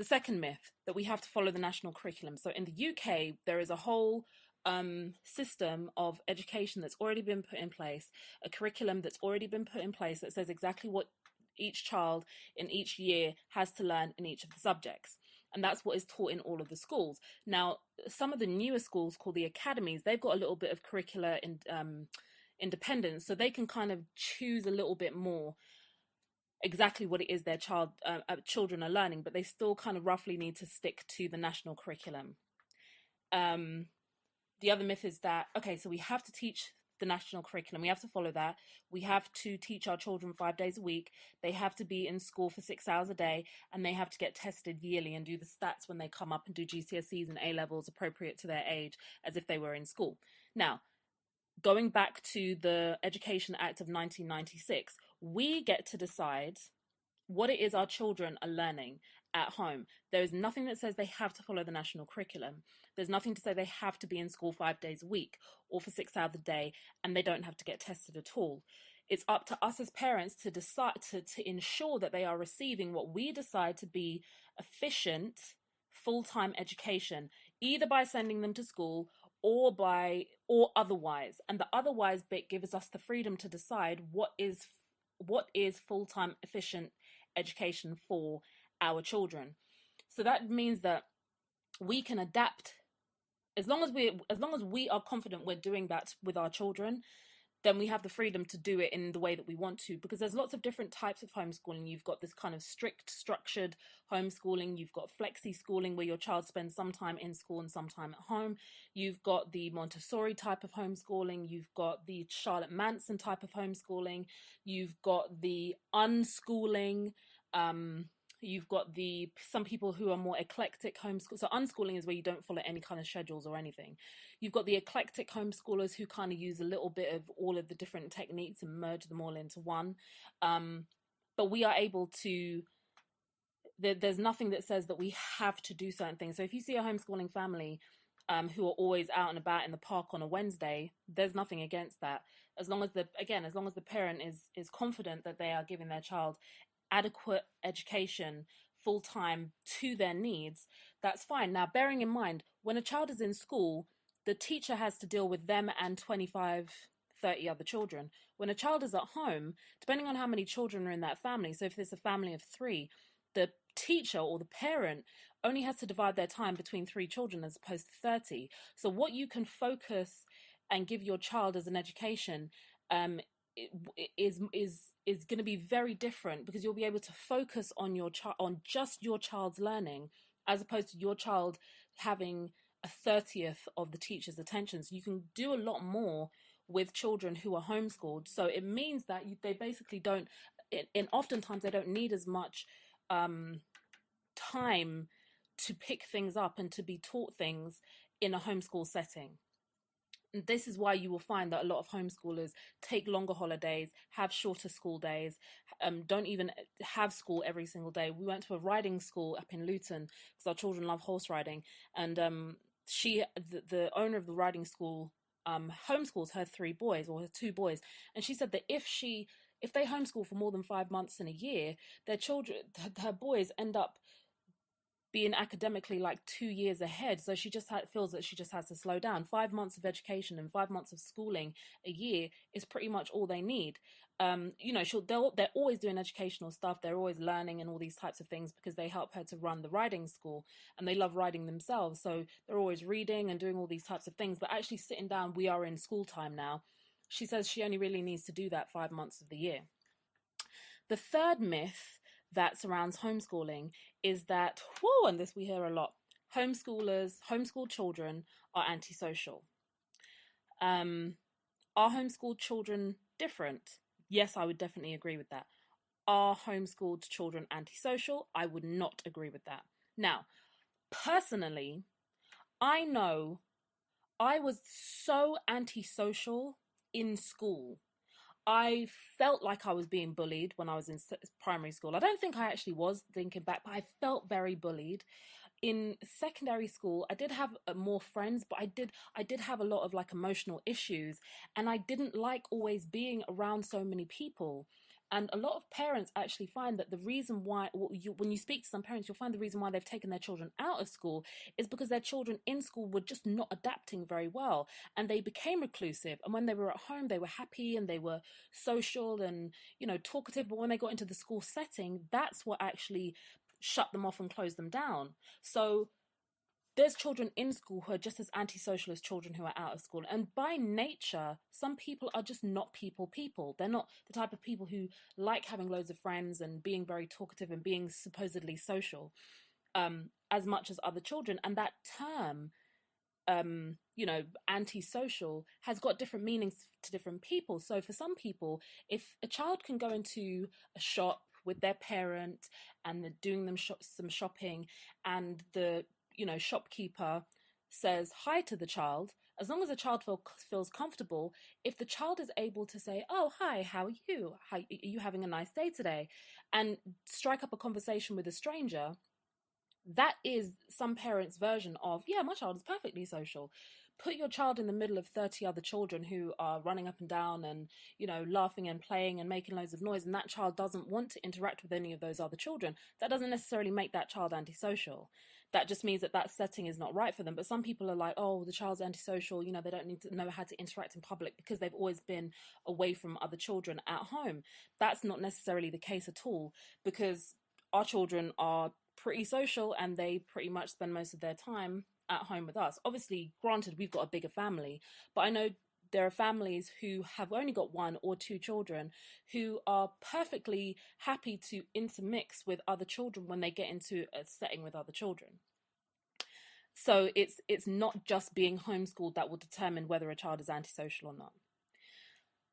The second myth, that we have to follow the national curriculum. So in the UK, there is a whole system of education that's already been put in place, a curriculum that's already been put in place that says exactly what each child in each year has to learn in each of the subjects. And that's what is taught in all of the schools. Now, some of the newer schools called the academies, they've got a little bit of curricular independence, so they can kind of choose a little bit more exactly what it is their children are learning, but they still kind of roughly need to stick to the national curriculum. The other myth is that, okay, so we have to teach the national curriculum. We have to follow that. We have to teach our children 5 days a week. They have to be in school for 6 hours a day, and they have to get tested yearly and do the stats when they come up and do GCSEs and A levels appropriate to their age, as if they were in school. Now, going back to the Education Act of 1996, we get to decide what it is our children are learning at home. There is nothing that says they have to follow the national curriculum. There's nothing to say they have to be in school 5 days a week or for 6 hours a day, and they don't have to get tested at all. It's up to us as parents to decide to ensure that they are receiving what we decide to be efficient full-time education, either by sending them to school or otherwise. And the otherwise bit gives us the freedom to decide what is full-time efficient education for our children. So that means that we can adapt as long as we are confident we're doing that with our children. Then we have the freedom to do it in the way that we want to, because there's lots of different types of homeschooling. You've got this kind of strict, structured homeschooling. You've got flexi schooling, where your child spends some time in school and some time at home. You've got the Montessori type of homeschooling. You've got the Charlotte Manson type of homeschooling. You've got the unschooling. You've got some people who are more eclectic homeschool. So unschooling is where you don't follow any kind of schedules or anything. You've got the eclectic homeschoolers who kind of use a little bit of all of the different techniques and merge them all into one. But we are able to, there's nothing that says that we have to do certain things. So if you see a homeschooling family who are always out and about in the park on a Wednesday, there's nothing against that. As long as the parent is confident that they are giving their child adequate education full-time to their needs, that's fine. Now, bearing in mind, when a child is in school, the teacher has to deal with them and 25, 30 other children. When a child is at home, depending on how many children are in that family, so if there's a family of 3, the teacher or the parent only has to divide their time between 3 children as opposed to 30. So what you can focus and give your child as an education is going to be very different, because you'll be able to focus on on just your child's learning, as opposed to your child having a 30th of the teacher's attention. So you can do a lot more with children who are homeschooled. So it means that they basically don't, and oftentimes they don't need as much time to pick things up and to be taught things in a homeschool setting. This is why you will find that a lot of homeschoolers take longer holidays, have shorter school days, don't even have school every single day. We went to a riding school up in Luton because our children love horse riding, and the owner of the riding school homeschools her 3 boys, or her 2 boys, and she said that if they homeschool for more than 5 months in a year, her boys end up being academically like 2 years ahead. So she just feels that she just has to slow down. 5 months of education and 5 months of schooling a year is pretty much all they need. They're always doing educational stuff. They're always learning and all these types of things, because they help her to run the riding school, and they love riding themselves. So they're always reading and doing all these types of things. But actually sitting down, we are in school time now. She says she only really needs to do that 5 months of the year. The third myth that surrounds homeschooling is that, and this we hear a lot, homeschooled children are antisocial. Are homeschooled children different? Yes, I would definitely agree with that. Are homeschooled children antisocial? I would not agree with that. Now, personally, I know I was so antisocial in school. I felt like I was being bullied when I was in primary school. I don't think I actually was, thinking back, but I felt very bullied. In secondary school, I did have more friends, but I did have a lot of like emotional issues, and I didn't like always being around so many people. And a lot of parents actually find that the reason why, when you speak to some parents, you'll find the reason why they've taken their children out of school is because their children in school were just not adapting very well. And they became reclusive. And when they were at home, they were happy and they were social and, talkative. But when they got into the school setting, that's what actually shut them off and closed them down. So there's children in school who are just as antisocial as children who are out of school. And by nature, some people are just not people. They're not the type of people who like having loads of friends and being very talkative and being supposedly social as much as other children. And that term, antisocial has got different meanings to different people. So for some people, if a child can go into a shop with their parent and they're doing them some shopping and the shopkeeper says hi to the child, as long as the child feels comfortable, if the child is able to say, oh, hi, how are you? How, are you having a nice day today? And strike up a conversation with a stranger, that is some parents' version of, yeah, my child is perfectly social. Put your child in the middle of 30 other children who are running up and down and, laughing and playing and making loads of noise, and that child doesn't want to interact with any of those other children. That doesn't necessarily make that child antisocial. That just means that setting is not right for them. But some people are like, oh, the child's antisocial, they don't need to know how to interact in public because they've always been away from other children at home. That's not necessarily the case at all, because our children are pretty social and they pretty much spend most of their time at home with us. Obviously, granted, we've got a bigger family, but I know there are families who have only got 1 or 2 children who are perfectly happy to intermix with other children when they get into a setting with other children. So it's not just being homeschooled that will determine whether a child is antisocial or not.